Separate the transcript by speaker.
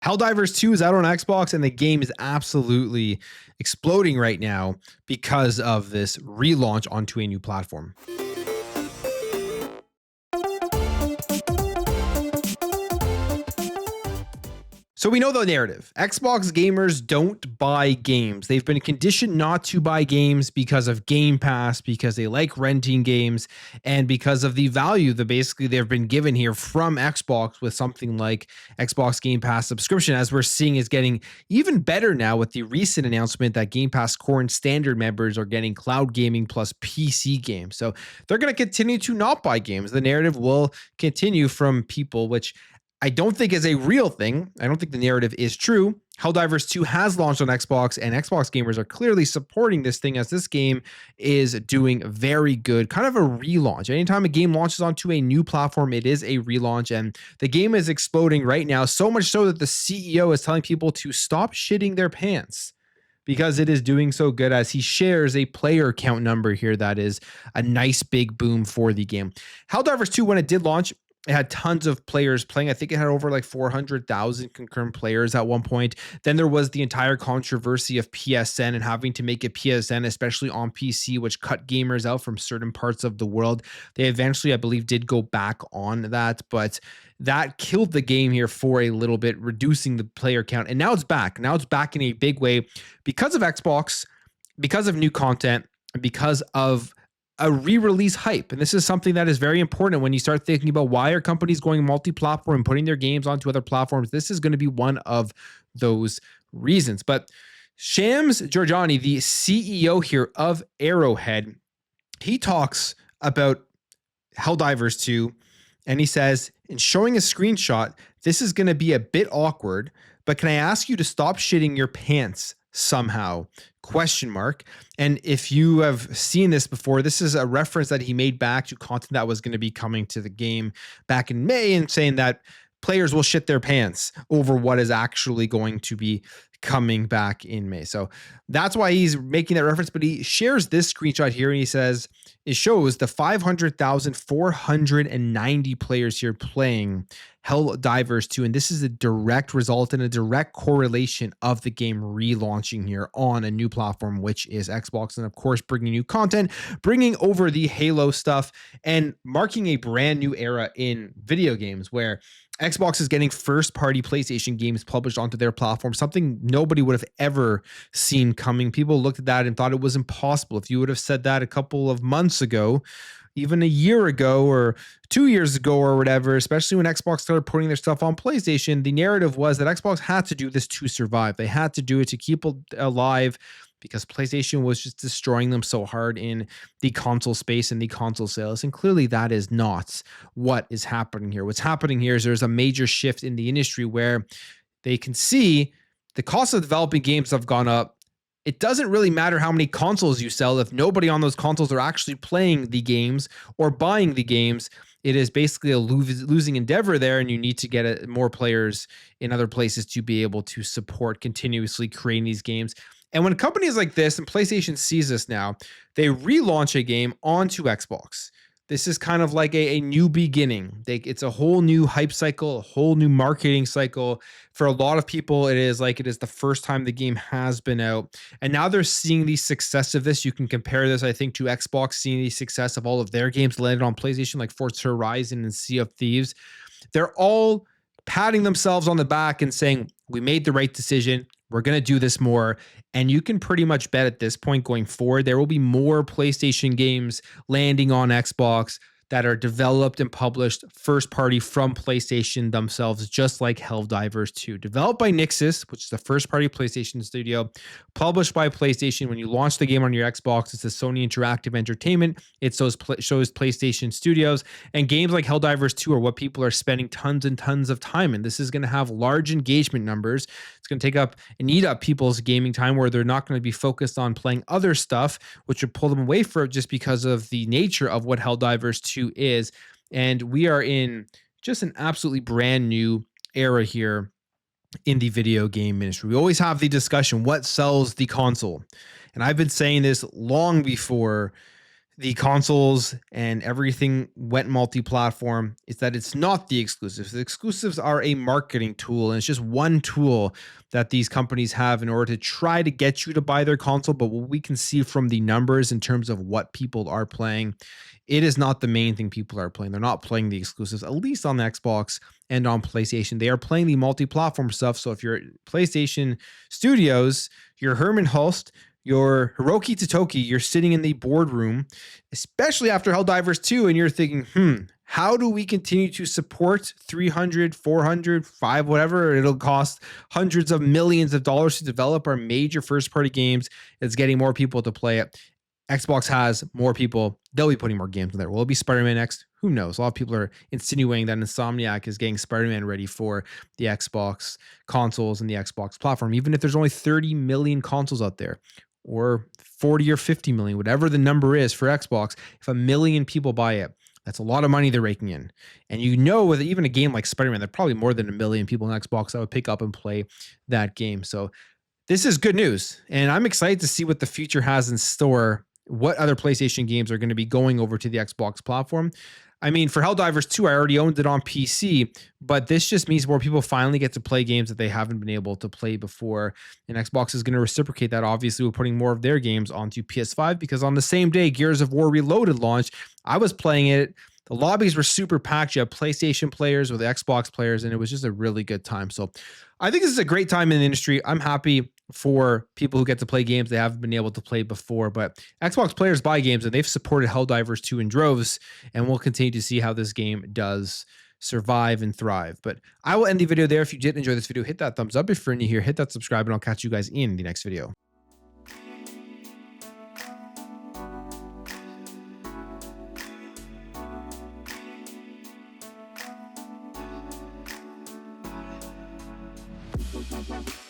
Speaker 1: Helldivers 2 is out on Xbox, and the game is absolutely exploding right now because of this relaunch onto a new platform. So we know the narrative. Xbox gamers don't buy games. They've been conditioned not to buy games because of Game Pass, because they like renting games, and because of the value that basically they've been given here from Xbox with something like Xbox Game Pass subscription, as we're seeing is getting even better now with the recent announcement that Game Pass Core and Standard members are getting cloud gaming plus PC games. So they're going to continue to not buy games. The narrative will continue from people, which I don't think is a real thing. I don't think the narrative is true. Helldivers 2 has launched on Xbox, and Xbox gamers are clearly supporting this thing as this game is doing very good. Kind of a relaunch. Anytime a game launches onto a new platform, it is a relaunch, and the game is exploding right now, so much so that the CEO is telling people to stop shitting their pants because it is doing so good, as he shares a player count number here that is a nice big boom for the game. Helldivers 2, when it did launch, it had tons of players playing. I think it had over like 400,000 concurrent players at one point. Then there was the entire controversy of PSN and having to make a PSN, especially on PC, which cut gamers out from certain parts of the world. They eventually, I believe, did go back on that, but that killed the game here for a little bit, reducing the player count. And now it's back. Now it's back in a big way because of Xbox, because of new content, and because of a re-release hype. And this is something that is very important when you start thinking about why are companies going multi-platform and putting their games onto other platforms. This is going to be one of those reasons. But Shams Jorjani, the CEO here of Arrowhead, he talks about Helldivers 2, and he says, in showing a screenshot, this is going to be a bit awkward, but can I ask you to stop shitting your pants somehow? Question mark. And if you have seen this before, this is a reference that he made back to content that was going to be coming to the game back in May, and saying that players will shit their pants over what is actually going to be coming back in May. So that's why he's making that reference. But he shares this screenshot here, and he says it shows the 500,490 players here playing Helldivers 2, and this is a direct result and a direct correlation of the game relaunching here on a new platform, which is Xbox, and of course bringing new content, bringing over the Halo stuff, and marking a brand new era in video games where Xbox is getting first-party PlayStation games published onto their platform, something nobody would have ever seen coming. People looked at that and thought it was impossible. If you would have said that a couple of months ago, even a year ago or 2 years ago or whatever, especially when Xbox started putting their stuff on PlayStation, the narrative was that Xbox had to do this to survive. They had to do it to keep alive because PlayStation was just destroying them so hard in the console space and the console sales. And clearly that is not what is happening here. What's happening here is there's a major shift in the industry where they can see the cost of developing games have gone up. It doesn't really matter how many consoles you sell if nobody on those consoles are actually playing the games or buying the games. It is basically a losing endeavor there, and you need to get more players in other places to be able to support continuously creating these games. And when companies like this, and PlayStation sees this now, they relaunch a game onto Xbox. This is kind of like a new beginning. It's a whole new hype cycle, a whole new marketing cycle. For a lot of people, it is the first time the game has been out. And now they're seeing the success of this. You can compare this, I think, to Xbox seeing the success of all of their games landed on PlayStation, like Forza Horizon and Sea of Thieves. They're all patting themselves on the back and saying, we made the right decision. We're going to do this more. And you can pretty much bet at this point going forward, there will be more PlayStation games landing on Xbox that are developed and published first party from PlayStation themselves, just like Helldivers 2. Developed by Nixxes, which is the first party PlayStation studio, published by PlayStation. When you launch the game on your Xbox, it's a Sony Interactive Entertainment. It shows PlayStation Studios, and games like Helldivers 2 are what people are spending tons and tons of time in. This is going to have large engagement numbers. It's going to take up and eat up people's gaming time where they're not going to be focused on playing other stuff, which would pull them away from it just because of the nature of what Helldivers 2 is. And we are in just an absolutely brand new era here in the video game industry. We always have the discussion, what sells the console? And I've been saying this long before the consoles and everything went multi-platform is that it's not the exclusives. The exclusives are a marketing tool, and it's just one tool that these companies have in order to try to get you to buy their console. But what we can see from the numbers in terms of what people are playing, it is not the main thing people are playing. They're not playing the exclusives, at least on the Xbox and on PlayStation. They are playing the multi-platform stuff. So if you're PlayStation Studios, you're Herman Hulst, you're Hiroki Totoki, you're sitting in the boardroom, especially after Helldivers 2, and you're thinking, how do we continue to support 300, 400, 5, whatever it'll cost hundreds of millions of dollars to develop our major first party games? It's getting more people to play it. Xbox has more people. They'll be putting more games in there. Will it be Spider-Man next? Who knows? A lot of people are insinuating that Insomniac is getting Spider-Man ready for the Xbox consoles and the Xbox platform, even if there's only 30 million consoles out there, or 40 or 50 million, whatever the number is for Xbox. If a million people buy it, that's a lot of money they're raking in. And with even a game like Spider-Man, there are probably more than a million people on Xbox that would pick up and play that game. So this is good news. And I'm excited to see what the future has in store, what other PlayStation games are going to be going over to the Xbox platform. I mean, for Helldivers 2, I already owned it on PC, but this just means more people finally get to play games that they haven't been able to play before. And Xbox is going to reciprocate that, obviously, with putting more of their games onto PS5, because on the same day Gears of War Reloaded launched, I was playing it. The lobbies were super packed. You have PlayStation players with Xbox players, and it was just a really good time. So I think this is a great time in the industry. I'm happy for people who get to play games they haven't been able to play before, but Xbox players buy games, and they've supported Helldivers 2 in droves, and we'll continue to see how this game does survive and thrive. But I will end the video there. If you did enjoy this video, hit that thumbs up. If you're new here, hit that subscribe, and I'll catch you guys in the next video. Bye.